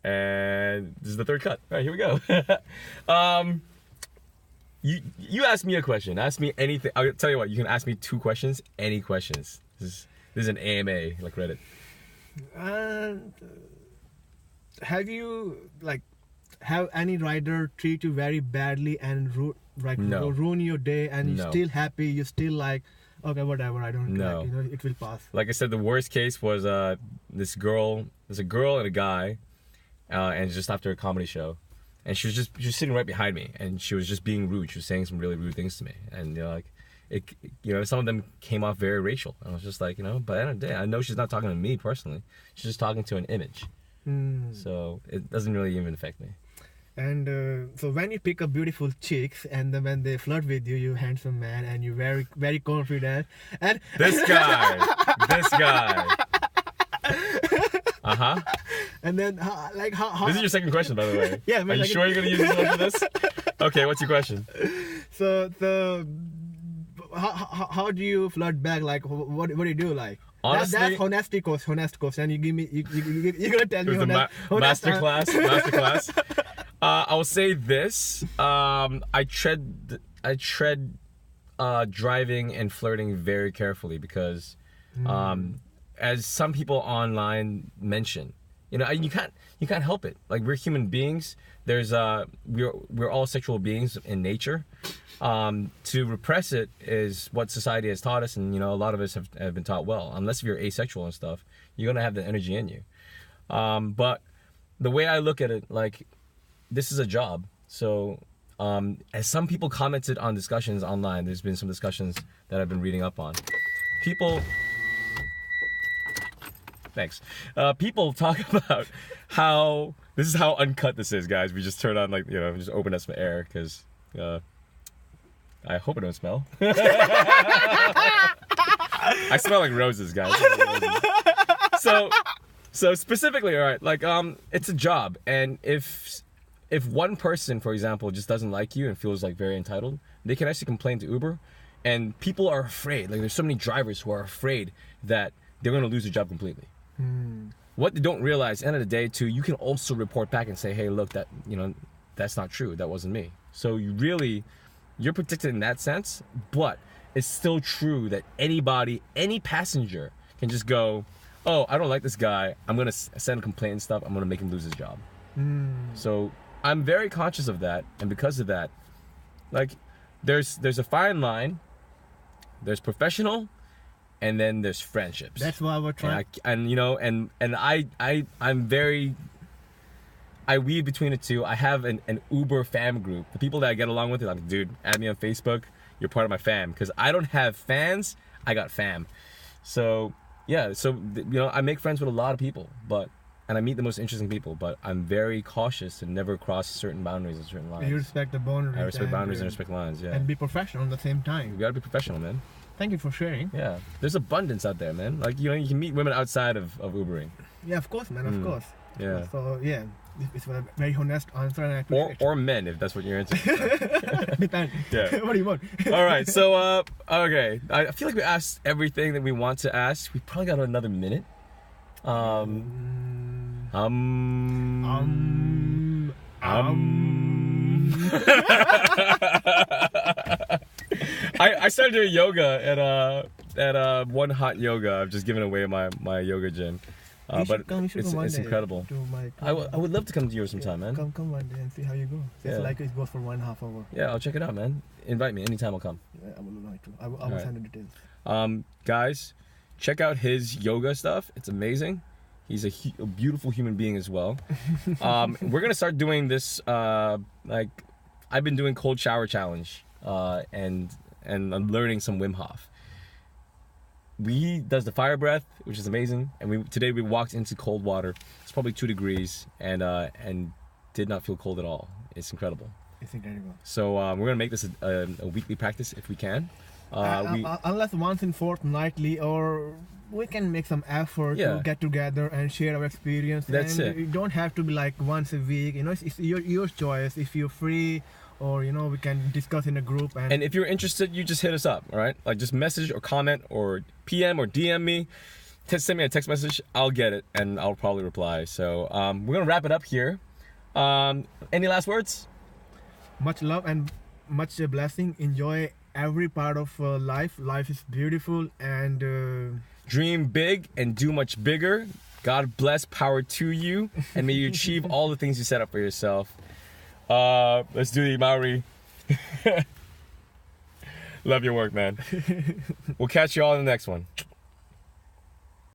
And this is the third cut. All right, here we go. You ask me a question. Ask me anything. I'll tell you what. You can ask me 2 questions. Any questions. This is an AMA like Reddit. And have you have any rider treat you very badly and No. ruin your day, and you're No. still happy? You still like, okay, whatever. I don't No. it will pass. Like I said, the worst case was this girl. There's a girl and a guy, and just after a comedy show, and she was sitting right behind me, and she was just being rude. She was saying some really rude things to me, and some of them came off very racial. And I was just like, by the end of the day, I know she's not talking to me personally. She's just talking to an image. So it doesn't really even affect me. And so when you pick up beautiful chicks, and then when they flirt with you, you handsome man, and you're very, very confident, and This guy. and then how This is your second question, by the way. Yeah, Are you sure you're gonna use this one for this? Okay, what's your question? so how do you flirt back? Like, what do you do? Like, Honestly, that's honest course, and you give me you're gonna tell it me was the honest masterclass. I will say this: I tread driving and flirting very carefully because, as some people online mention, you can't help it. Like, we're human beings. There's we're all sexual beings in nature. To repress it is what society has taught us, and a lot of us have been taught well. Unless you're asexual and stuff, you're gonna have the energy in you. But the way I look at it, like, this is a job. So as some people commented on discussions online, there's been some discussions that I've been reading up on. Thanks. People talk about how this is how uncut this is, guys. We just turn on just open up some air because. I hope I don't smell. I smell like roses, guys. So specifically, all right, like it's a job, and if one person, for example, just doesn't like you and feels like very entitled, they can actually complain to Uber, and people are afraid. Like, there's so many drivers who are afraid that they're going to lose their job completely. What they don't realize, end of the day, too, you can also report back and say, hey, look, that's not true. That wasn't me. So you're protected in that sense, but it's still true that any passenger can just go, oh, I don't like this guy, I'm gonna send a complaint and stuff, I'm gonna make him lose his job. So I'm very conscious of that, and because of that, like, there's a fine line. There's professional, and then there's friendships. That's why we're trying. I weave between the two. I have an Uber fam group. The people that I get along with, like, dude, add me on Facebook. You're part of my fam. Because I don't have fans, I got fam. So, yeah. So, I make friends with a lot of people. And I meet the most interesting people. But I'm very cautious to never cross certain boundaries and certain lines. You respect the boundaries. I respect boundaries and respect lines, yeah. And be professional at the same time. You gotta be professional, man. Thank you for sharing. Yeah. There's abundance out there, man. Like, you can meet women outside of Ubering. Yeah, of course, man. Of course. Yeah. So, yeah. It's a very honest answer, and I appreciate it. Or men, if that's what you're into. Depends. Yeah. What do you want? All right, so okay, I feel like we asked everything that we want to ask. We probably got another minute. I started doing yoga at One Hot Yoga. I've just given away my yoga gym. But it's incredible. I would love to come to yours sometime, man. Come one day and see how you go. It's like it goes for 1.5 hours. Yeah, I'll check it out, man. Invite me anytime. I'll come. Yeah, I would like to. I will send the details. Guys, check out his yoga stuff. It's amazing. He's a beautiful human being as well. We're gonna start doing this. Like, I've been doing cold shower challenge, and I'm learning some Wim Hof. He does the fire breath, which is amazing. And today we walked into cold water. It's probably 2 degrees, and did not feel cold at all. It's incredible. It's incredible. So we're gonna make this a weekly practice if we can. Unless once in fortnightly, or we can make some effort to get together and share our experience. That's and it. You don't have to be like once a week. It's your choice. If you're free, or we can discuss in a group. And if you're interested, you just hit us up. All right, like, just message or comment or PM or DM me. send me a text message, I'll get it and I'll probably reply. So we're gonna wrap it up here. Any last words? Much love and much blessing. Enjoy every part of life. Life is beautiful, and Dream big and do much bigger. God bless, power to you, and may you achieve all the things you set up for yourself. Let's do the Maori. Love your work, man. We'll catch you all in the next one.